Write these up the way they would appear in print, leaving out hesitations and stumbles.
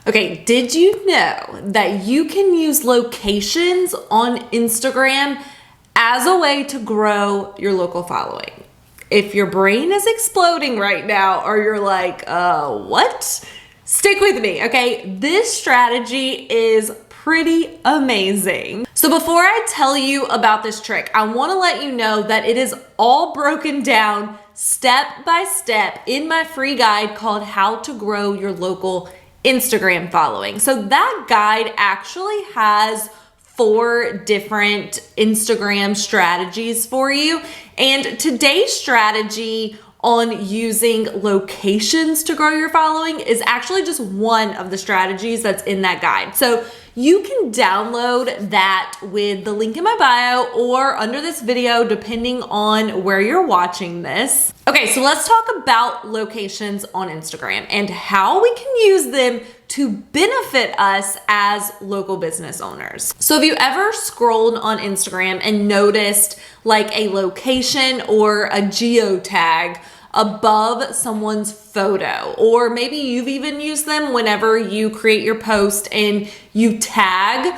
Okay, did you know that you can use locations on Instagram as a way to grow your local following? If your brain is exploding right now, or you're like, what? Stick with me, okay? This strategy is pretty amazing. So before I tell you about this trick, I wanna let you know that it is all broken down step by step in my free guide called How to Grow Your Local Instagram Following. So that guide actually has 4 different Instagram strategies for you. And today's strategy on using locations to grow your following is actually just one of the strategies that's in that guide. So you can download that with the link in my bio or under this video, depending on where you're watching this. Okay, so let's talk about locations on Instagram and how we can use them to benefit us as local business owners. So have you ever scrolled on Instagram and noticed like a location or a geotag above someone's photo? Or maybe you've even used them whenever you create your post and you tag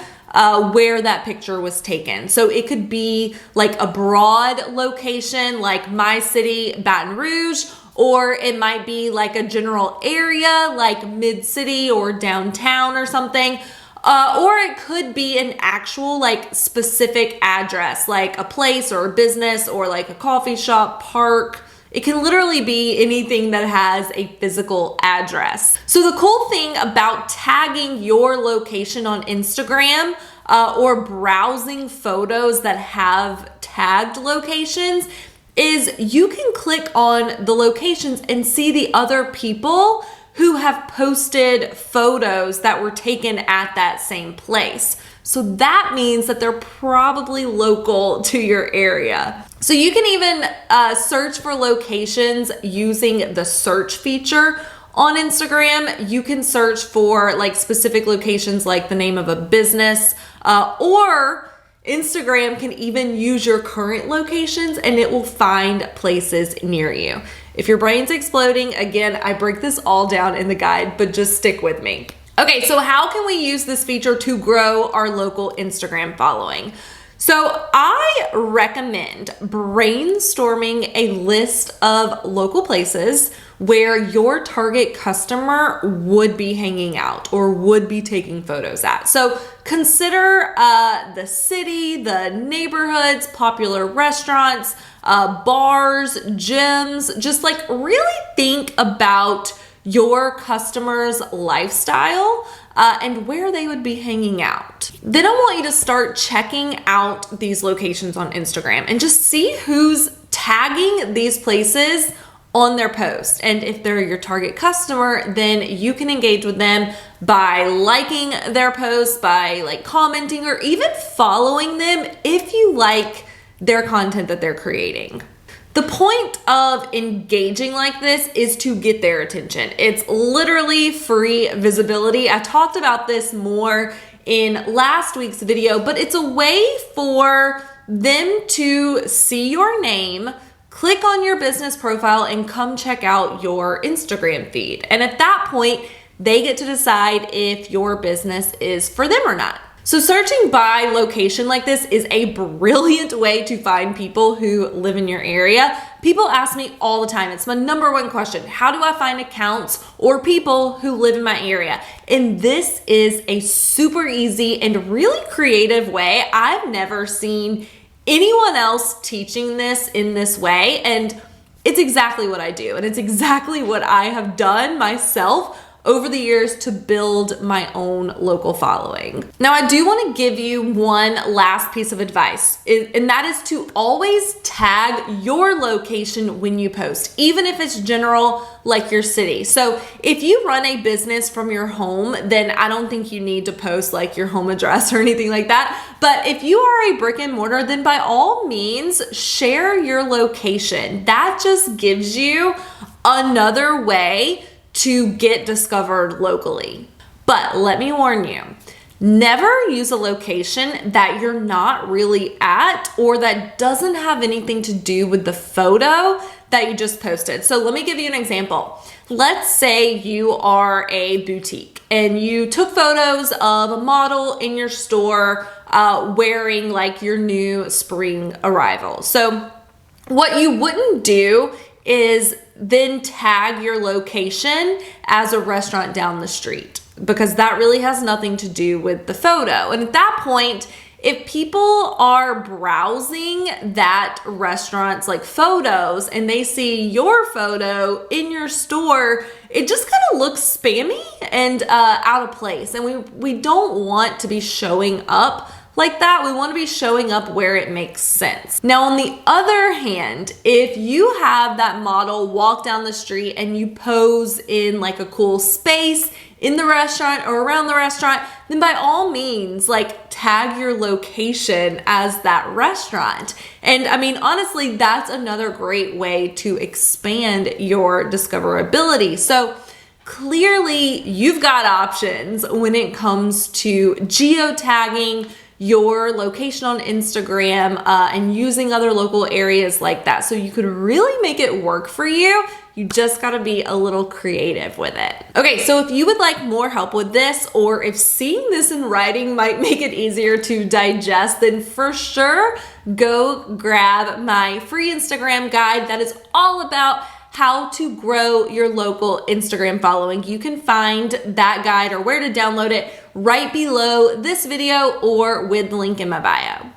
where that picture was taken. So it could be like a broad location like my city, Baton Rouge, or it might be like a general area like mid-city or downtown or something. Or it could be an actual like specific address, like a place or a business or like a coffee shop, park. It can literally be anything that has a physical address. So the cool thing about tagging your location on Instagram or browsing photos that have tagged locations is you can click on the locations and see the other people who have posted photos that were taken at that same place. So that means that they're probably local to your area. So you can even search for locations using the search feature on Instagram. You can search for like specific locations like the name of a business, or Instagram can even use your current locations and it will find places near you. If your brain's exploding, again, I break this all down in the guide, but just stick with me. Okay, so how can we use this feature to grow our local Instagram following? So I recommend brainstorming a list of local places where your target customer would be hanging out or would be taking photos at. So consider the city, the neighborhoods, popular restaurants, bars, gyms. Just like really think about your customer's lifestyle and where they would be hanging out. Then I want you to start checking out these locations on Instagram and just see who's tagging these places on their post. And if they're your target customer, then you can engage with them by liking their posts, by like commenting, or even following them if you like their content that they're creating. The point of engaging like this is to get their attention. It's literally free visibility. I talked about this more in last week's video, but it's a way for them to see your name, click on your business profile, and come check out your Instagram feed. And at that point, they get to decide if your business is for them or not. So searching by location like this is a brilliant way to find people who live in your area. People ask me all the time, it's my #1 question, how do I find accounts or people who live in my area? And this is a super easy and really creative way. I've never seen anyone else teaching this in this way, and it's exactly what I do, and it's exactly what I have done myself over the years to build my own local following. Now, I do want to give you one last piece of advice, and that is to always tag your location when you post, even if it's general like your city. So if you run a business from your home, then I don't think you need to post like your home address or anything like that. But if you are a brick and mortar, then by all means, share your location. That just gives you another way to get discovered locally. But let me warn you, never use a location that you're not really at or that doesn't have anything to do with the photo that you just posted. So let me give you an example. Let's say you are a boutique and you took photos of a model in your store wearing like your new spring arrival. So what you wouldn't do is then tag your location as a restaurant down the street, because that really has nothing to do with the photo. And at that point, if people are browsing that restaurant's like photos and they see your photo in your store, it just kind of looks spammy and out of place. And we don't want to be showing up like that. We want to be showing up where it makes sense. Now, on the other hand, if you have that model walk down the street and you pose in like a cool space in the restaurant or around the restaurant, then by all means, like tag your location as that restaurant. And I mean, honestly, that's another great way to expand your discoverability. So clearly you've got options when it comes to geotagging your location on Instagram and using other local areas like that. So you could really make it work for you. You just gotta be a little creative with it. Okay, so if you would like more help with this, or if seeing this in writing might make it easier to digest, then for sure, go grab my free Instagram guide that is all about how to grow your local Instagram following. You can find that guide or where to download it right below this video or with the link in my bio.